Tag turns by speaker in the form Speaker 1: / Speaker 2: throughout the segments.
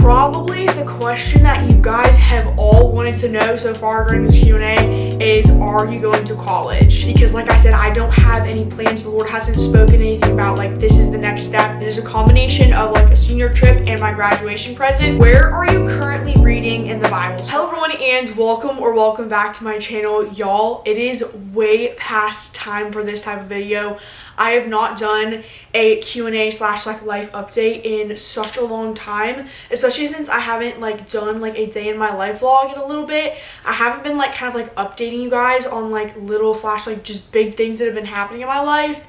Speaker 1: Probably the question that you guys have all wanted to know so far during this Q&A is, are you going to college? Because like I said, I don't have any plans. The Lord hasn't spoken anything about like this is the next step. It is a combination of like a senior trip and my graduation present. Where are you currently reading in the Bible? Hello everyone, and welcome back to my channel. Y'all, it is way past time for this type of video. I have not done a Q&A slash like life update in such a long time, especially since I haven't like done like a day in my life vlog in a little bit. I haven't been like kind of like updating you guys on like little slash like just big things that have been happening in my life.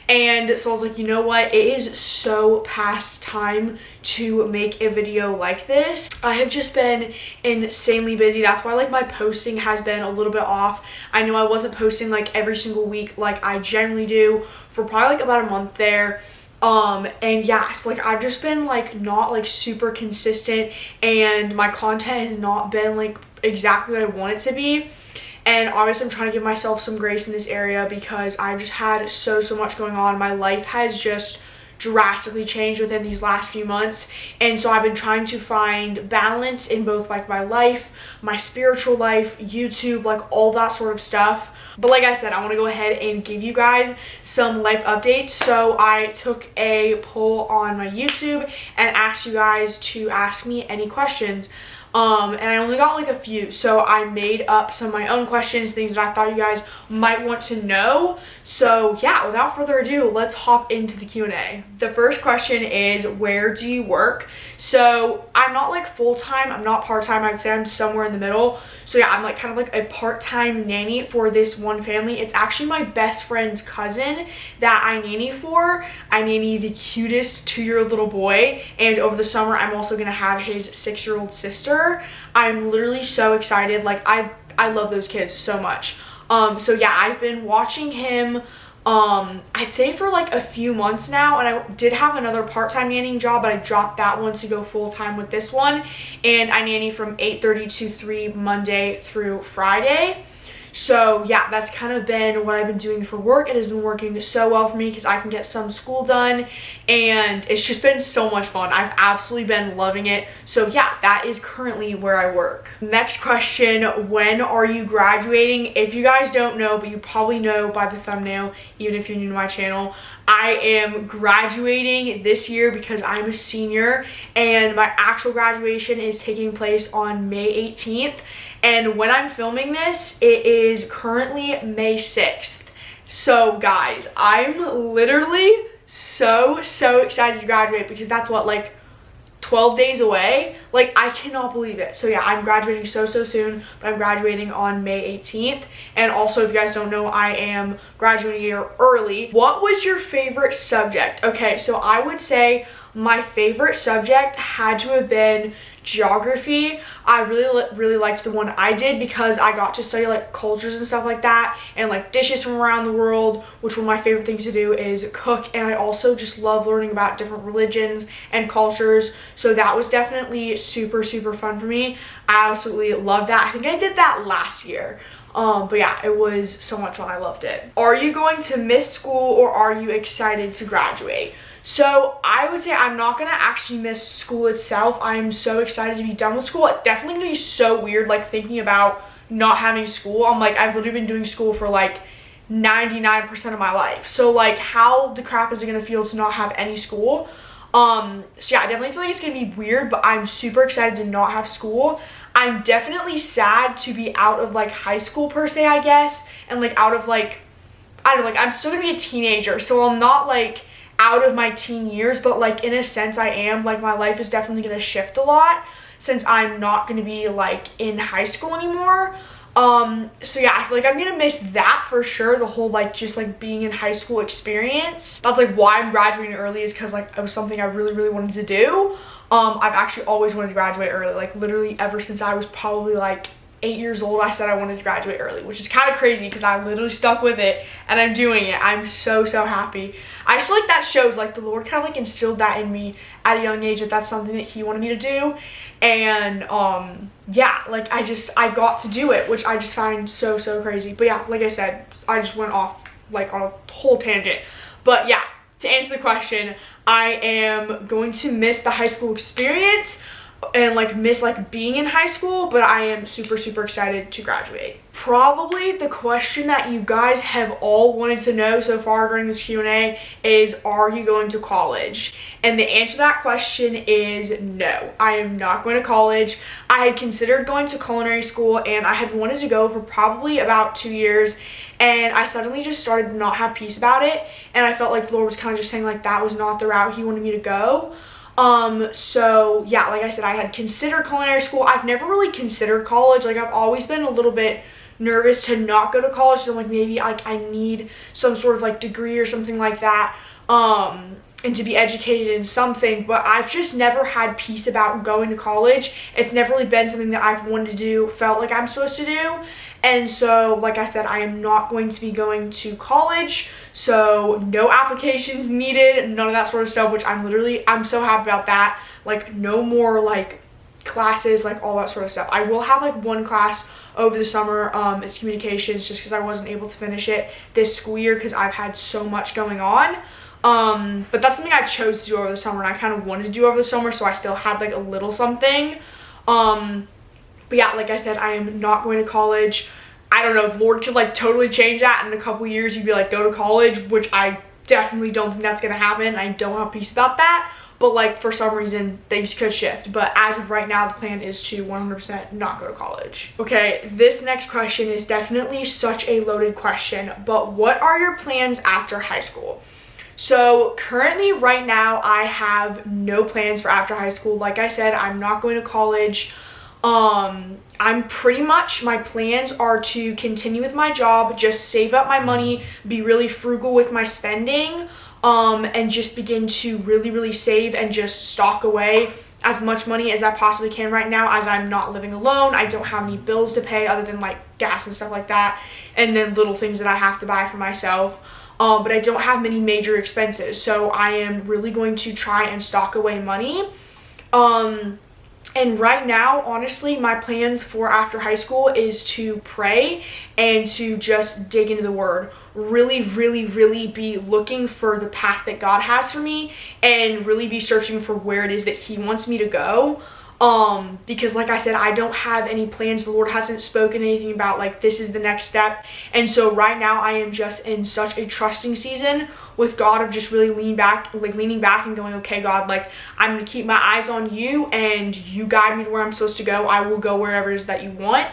Speaker 1: And so I was like, you know what, it is so past time to make a video like this. I have just been insanely busy. That's why like my posting has been a little bit off. I know I wasn't posting like every single week like I generally do for probably like about a month there. And yeah, so like I've just been like not like super consistent, and my content has not been like exactly what I want it to be. And obviously I'm trying to give myself some grace in this area because I've just had so much going on. My life has just drastically changed within these last few months, and so I've been trying to find balance in both like my life, my spiritual life, YouTube, like all that sort of stuff. But like I said, I want to go ahead and give you guys some life updates. So I took a poll on my YouTube and asked you guys to ask me any questions. And I only got like a few, so I made up some of my own questions, things that I thought you guys might want to know. So yeah, without further ado, let's hop into the Q&A. The first question is, where do you work? So I'm not like full-time, I'm not part-time, I'd say I'm somewhere in the middle. So yeah, I'm like kind of like a part-time nanny for this one family. It's actually my best friend's cousin that I nanny for. I nanny the cutest 2-year-old little boy, and over the summer I'm also gonna have his 6-year-old sister. I'm literally so excited. Like I love those kids so much. So yeah, I've been watching him I'd say for like a few months now, and I did have another part-time nannying job, but I dropped that one to go full-time with this one, and I nanny from 8:30 to 3 Monday through Friday. So yeah, that's kind of been what I've been doing for work. It has been working so well for me because I can get some school done, and it's just been so much fun. I've absolutely been loving it. So yeah, that is currently where I work. Next question, when are you graduating? If you guys don't know, but you probably know by the thumbnail, even if you're new to my channel, I am graduating this year because I'm a senior, and my actual graduation is taking place on May 18th. And when I'm filming this, it is currently May 6th. So guys, I'm literally so excited to graduate because that's what, like 12 days away. Like I cannot believe it. So yeah, I'm graduating so soon, but I'm graduating on May 18th. And also, if you guys don't know, I am graduating a year early. What was your favorite subject? Okay, so I would say my favorite subject had to have been geography. I really liked the one I did because I got to study like cultures and stuff like that, and like dishes from around the world, which one of my favorite things to do is cook. And I also just love learning about different religions and cultures, so that was definitely super fun for me. I absolutely loved that. I think I did that last year. But yeah, it was so much fun. I loved it. Are you going to miss school, or are you excited to graduate? So I would say I'm not gonna actually miss school itself. I'm so excited to be done with school. It's definitely gonna be so weird like thinking about not having school. I'm like, I've literally been doing school for like 99% of my life. So like, how the crap is it gonna feel to not have any school? So yeah, I definitely feel like it's gonna be weird, but I'm super excited to not have school. I'm definitely sad to be out of like high school per se, I guess, and like out of like, I don't know, like I'm still gonna be a teenager, so I'm not like out of my teen years, but like in a sense I am. Like my life is definitely gonna shift a lot since I'm not gonna be like in high school anymore. So yeah, I feel like I'm gonna miss that for sure, the whole like just like being in high school experience. That's like why I'm graduating early, is because like it was something I really wanted to do. I've actually always wanted to graduate early, like literally ever since I was probably like 8 years old. I said I wanted to graduate early, which is kind of crazy because I literally stuck with it and I'm doing it. I'm so happy. I just feel like that shows like the Lord kind of like instilled that in me at a young age, that that's something that he wanted me to do. And yeah, like I got to do it, which I just find so crazy. But yeah, like I said, I just went off like on a whole tangent. But yeah, to answer the question, I am going to miss the high school experience. and like miss like being in high school, but I am super excited to graduate. Probably the question that you guys have all wanted to know so far during this Q&A is, are you going to college? And the answer to that question is no, I am not going to college. I had considered going to culinary school, and I had wanted to go for probably about 2 years, and I suddenly just started to not have peace about it, and I felt like the Lord was kind of just saying like that was not the route he wanted me to go. So yeah, like I said, I had considered culinary school. I've never really considered college. Like, I've always been a little bit nervous to not go to college, so like maybe like I need some sort of like degree or something like that, and to be educated in something, but I've just never had peace about going to college. It's never really been something that I've wanted to do, felt like I'm supposed to do. And so, like I said, I am not going to be going to college, so no applications needed, none of that sort of stuff, which I'm so happy about that. Like, no more like classes, like all that sort of stuff. I will have like one class over the summer, it's communications, just because I wasn't able to finish it this school year because I've had so much going on. But that's something I chose to do over the summer, and I kind of wanted to do over the summer, so I still had like a little something. But yeah, like I said, I am not going to college. I don't know if the Lord could like totally change that in a couple years. You'd be like, go to college, which I definitely don't think that's gonna happen. I don't have peace about that, but like for some reason things could shift. But as of right now, the plan is to 100% not go to college. Okay, this next question is definitely such a loaded question, but what are your plans after high school? So currently right now, I have no plans for after high school. Like I said, I'm not going to college. I'm pretty much, my plans are to continue with my job, just save up my money, be really frugal with my spending, and just begin to really save and just stock away as much money as I possibly can right now, as I'm not living alone. I don't have any bills to pay other than like gas and stuff like that, and then little things that I have to buy for myself. But I don't have many major expenses, so I am really going to try and stock away money. And right now, honestly, my plans for after high school is to pray and to just dig into the Word. Really be looking for the path that God has for me, and really be searching for where it is that He wants me to go. Because like I said, I don't have any plans. The Lord hasn't spoken anything about like this is the next step. And so right now I am just in such a trusting season with God of just really leaning back and going, okay, God, like I'm gonna keep my eyes on you, and you guide me to where I'm supposed to go. I will go wherever it is that you want.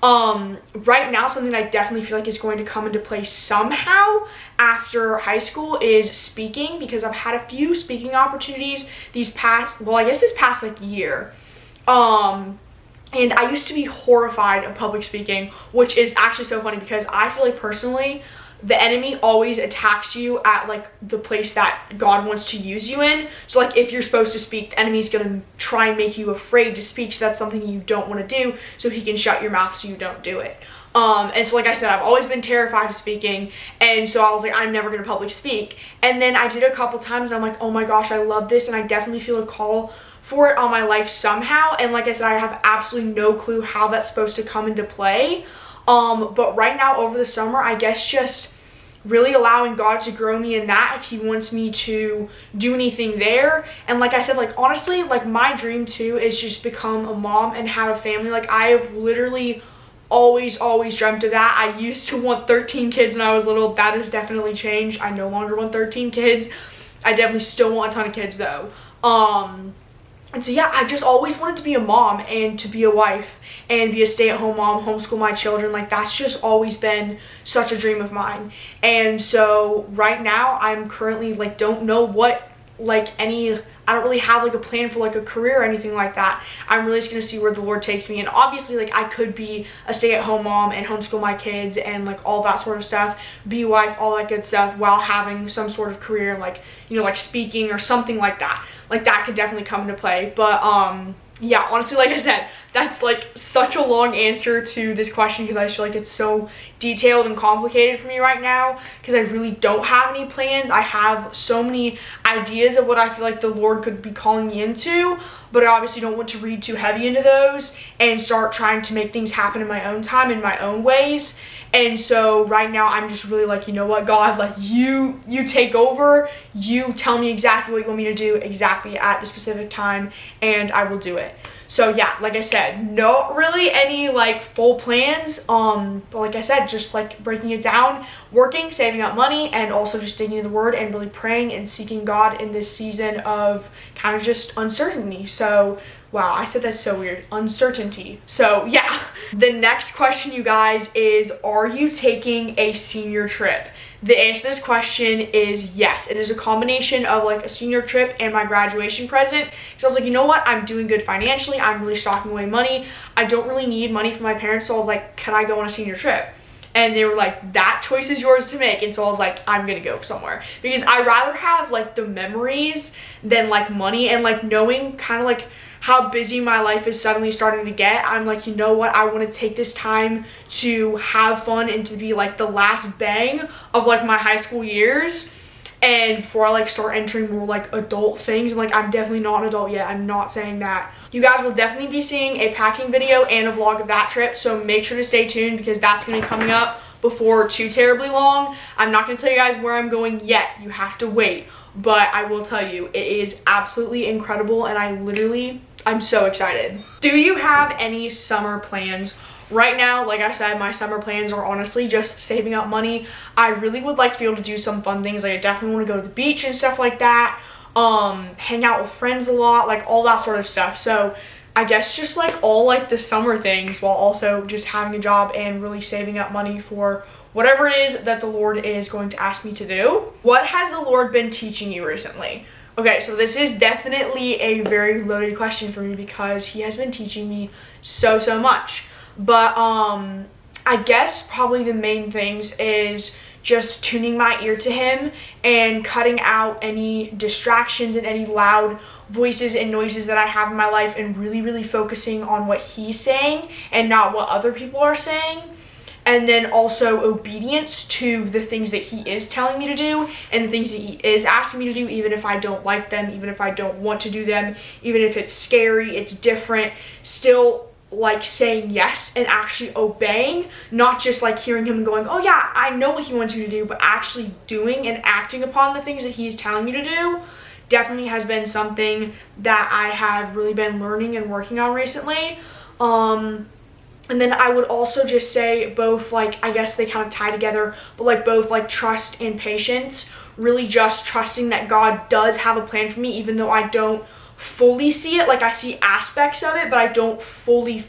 Speaker 1: Right now, something that I definitely feel like is going to come into play somehow after high school is speaking, because I've had a few speaking opportunities this past like year. And I used to be horrified of public speaking, which is actually so funny because I feel like personally, the enemy always attacks you at like the place that God wants to use you in. So like if you're supposed to speak, the enemy's gonna try and make you afraid to speak, so that's something you don't want to do, so he can shut your mouth so you don't do it. And so like I said, I've always been terrified of speaking, and so I was like, I'm never gonna public speak. And then I did it a couple times, and I'm like, oh my gosh, I love this, and I definitely feel a call for it on my life somehow. And like I said, I have absolutely no clue how that's supposed to come into play. But right now over the summer, I guess just really allowing God to grow me in that, if he wants me to do anything there. And like I said, like honestly, like my dream too is just become a mom and have a family. Like I have literally always dreamt of that. I used to want 13 kids when I was little. That has definitely changed. I no longer want 13 kids. I definitely still want a ton of kids though. And so yeah, I just always wanted to be a mom and to be a wife and be a stay-at-home mom, homeschool my children. Like that's just always been such a dream of mine. And so right now I'm currently like don't know what I don't really have like a plan for like a career or anything like that. I'm really just gonna see where the Lord takes me. And obviously like I could be a stay-at-home mom and homeschool my kids and like all that sort of stuff, be a wife, all that good stuff, while having some sort of career like, you know, like speaking or something like that. Like that could definitely come into play. But yeah, honestly, like I said, that's like such a long answer to this question because I feel like it's so detailed and complicated for me right now because I really don't have any plans. I have so many ideas of what I feel like the Lord could be calling me into, but I obviously don't want to read too heavy into those and start trying to make things happen in my own time, in my own ways. And so right now I'm just really like, you know what, God, like you take over, you tell me exactly what you want me to do exactly at the specific time, and I will do it. So yeah, like I said, not really any like full plans, but like I said, just like breaking it down, working, saving up money, and also just digging into the word and really praying and seeking God in this season of kind of just uncertainty. So wow, I said that's so weird. Uncertainty. So yeah, the next question, you guys, is are you taking a senior trip? The answer to this question is yes. It is a combination of like a senior trip and my graduation present. So I was like, you know what? I'm doing good financially. I'm really stocking away money. I don't really need money from my parents. So I was like, can I go on a senior trip? And they were like, that choice is yours to make. And so I was like, I'm gonna go somewhere, because I rather have like the memories than like money, and like knowing kind of like how busy my life is suddenly starting to get. I'm like, you know what, I want to take this time to have fun and to be like the last bang of like my high school years, and before I like start entering more like adult things. And like, I'm definitely not an adult yet, I'm not saying that. You guys will definitely be seeing a packing video and a vlog of that trip, so make sure to stay tuned, because that's going to be coming up before too terribly long. I'm not going to tell you guys where I'm going yet, you have to wait, but I will tell you it is absolutely incredible, and I'm so excited. Do you have any summer plans? Right now, like I said, my summer plans are honestly just saving up money. I really would like to be able to do some fun things. Like I definitely want to go to the beach and stuff like that, hang out with friends a lot, like all that sort of stuff. So I guess just like all like the summer things, while also just having a job and really saving up money for whatever it is that the Lord is going to ask me to do. What has the Lord been teaching you recently? Okay, so this is definitely a very loaded question for me, because he has been teaching me so much. But I guess probably the main things is just tuning my ear to him and cutting out any distractions and any loud voices and noises that I have in my life, and really focusing on what he's saying and not what other people are saying. And then also obedience to the things that he is telling me to do and the things that he is asking me to do, even if I don't like them, even if I don't want to do them, even if it's scary, it's different, still like saying yes and actually obeying, not just like hearing him and going, oh yeah, I know what he wants me to do, but actually doing and acting upon the things that he's telling me to do. Definitely has been something that I have really been learning and working on recently. And then I would also just say both, like, I guess they kind of tie together, but like both like trust and patience, really just trusting that God does have a plan for me, even though I don't fully see it. Like I see aspects of it, but I don't fully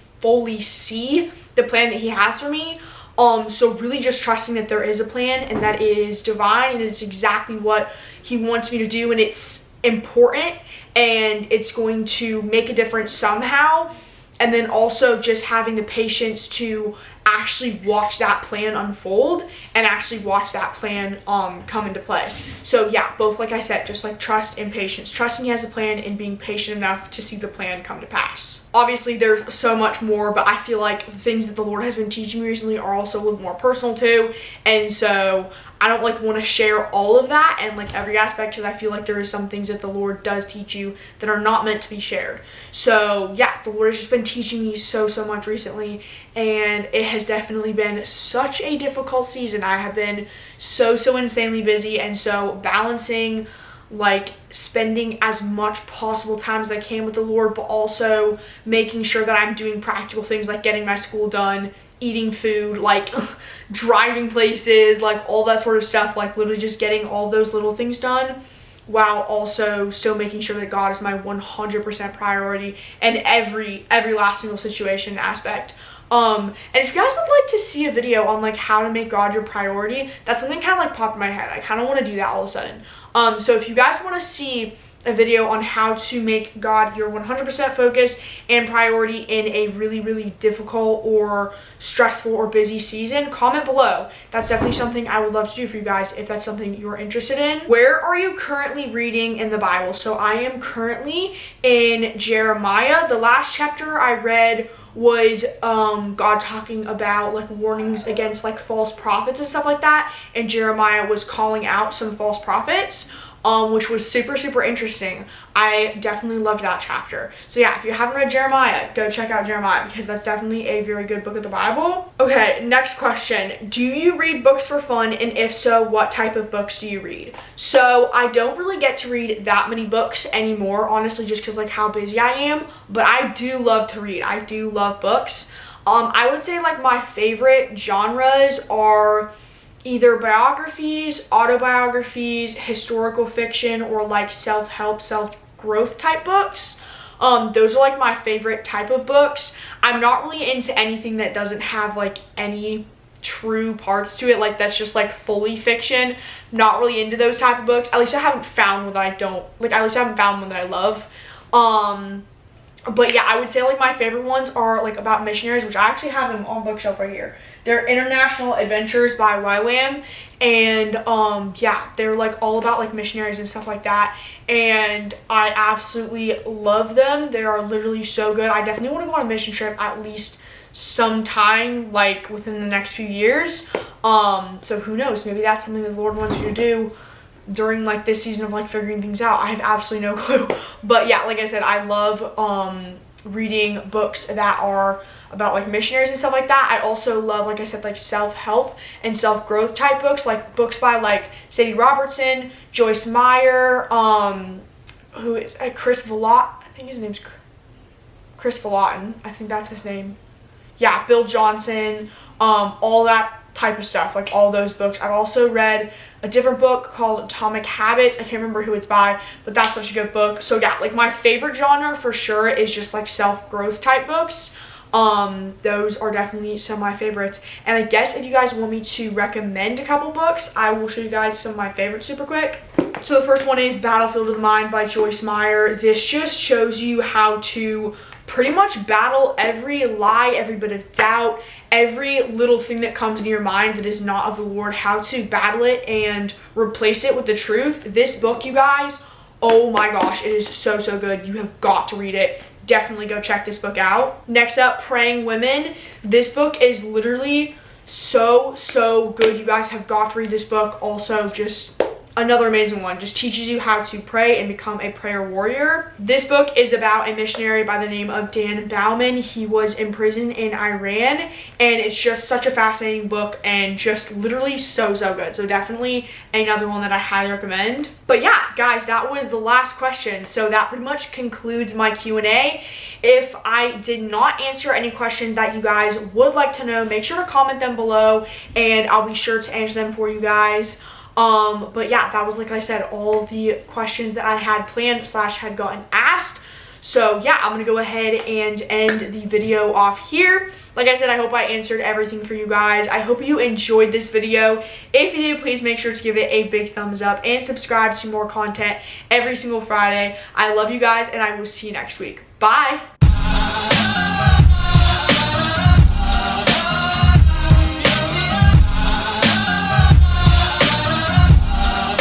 Speaker 1: see the plan that he has for me. So really just trusting that there is a plan, and that it is divine, and it's exactly what he wants me to do, and it's important, and it's going to make a difference somehow. And then also just having the patience to actually watch that plan unfold and actually watch that plan come into play. So yeah, both, like I said, just like trust and patience. Trusting he has a plan and being patient enough to see the plan come to pass. Obviously, there's so much more, but I feel like the things that the Lord has been teaching me recently are also a little more personal too. And so I don't like want to share all of that and like every aspect, because I feel like there is some things that the Lord does teach you that are not meant to be shared. So yeah, the Lord has just been teaching me so much recently, and it has definitely been such a difficult season. I have been so insanely busy, and so balancing like spending as much possible time as I can with the Lord, but also making sure that I'm doing practical things like getting my school done, eating food, like driving places, like all that sort of stuff, like literally just getting all those little things done, while also still making sure that God is my 100% priority in every last single situation aspect. And if you guys would like to see a video on like how to make God your priority, that's something kind of like popped in my head. I kind of want to do that all of a sudden. So if you guys want to see a video on how to make God your 100% focus and priority in a really difficult or stressful or busy season, comment below. That's definitely something I would love to do for you guys if that's something you're interested in. Where are you currently reading in the Bible? So I am currently in Jeremiah. The last chapter I read was God talking about like warnings against like false prophets and stuff like that, and Jeremiah was calling out some false prophets. which was super, super interesting. I definitely loved that chapter. So yeah, if you haven't read Jeremiah, go check out Jeremiah because that's definitely a very good book of the Bible. Okay, next question. Do you read books for fun? And if so, what type of books do you read? So I don't really get to read that many books anymore, honestly, just because like how busy I am, but I do love to read. I do love books. I would say like my favorite genres are either biographies, autobiographies, historical fiction, or like self-help, self-growth type books. Those are like my favorite type of books. I'm not really into anything that doesn't have like any true parts to it, like that's just like fully fiction. Not really into those type of books. At least I haven't found one that I don't like. At least I haven't found one that I love. But yeah, I would say like my favorite ones are like about missionaries, which I actually have them on bookshelf right here. They're International Adventures by GRWM, and yeah, they're like all about like missionaries and stuff like that, and I absolutely love them. They are literally so good. I definitely want to go on a mission trip at least sometime like within the next few years. So who knows, maybe that's something that the Lord wants you to do during like this season of like figuring things out. I have absolutely no clue. But yeah, like I said, I love reading books that are about like missionaries and stuff like that. I also love, like I said, like self-help and self-growth type books, like books by like Sadie Robertson, Joyce Meyer, who is Chris Vallot, I think his name's Chris Vallotton, I think that's his name. Yeah, Bill Johnson, all that type of stuff, like all those books. I've also read a different book called Atomic Habits. I can't remember who it's by, but that's such a good book. So yeah, like my favorite genre for sure is just like self-growth type books. Those are definitely some of my favorites. And I guess if you guys want me to recommend a couple books, I will show you guys some of my favorites super quick. So the first one is Battlefield of the Mind by Joyce Meyer. This just shows you how to pretty much battle every lie, every bit of doubt, every little thing that comes into your mind that is not of the Lord, how to battle it and replace it with the truth. This book, you guys, oh my gosh, it is so, so good. You have got to read it. Definitely go check this book out. Next up, Praying Women. This book is literally so, so good. You guys have got to read this book. Also, just another amazing one. Just teaches you how to pray and become a prayer warrior. This book is about a missionary by the name of Dan Bauman. He was imprisoned in Iran, and it's just such a fascinating book and just literally so, so good. So definitely another one that I highly recommend. But yeah, guys, that was the last question. So that pretty much concludes my Q&A. If I did not answer any questions that you guys would like to know, make sure to comment them below and I'll be sure to answer them for you guys. But yeah, that was, like I said, all the questions that I had planned / had gotten asked. So yeah, I'm gonna go ahead and end the video off here. Like I said, I hope I answered everything for you guys. I hope you enjoyed this video. If you did, please make sure to give it a big thumbs up and subscribe to see more content every single Friday. I love you guys, and I will see you next week. Bye.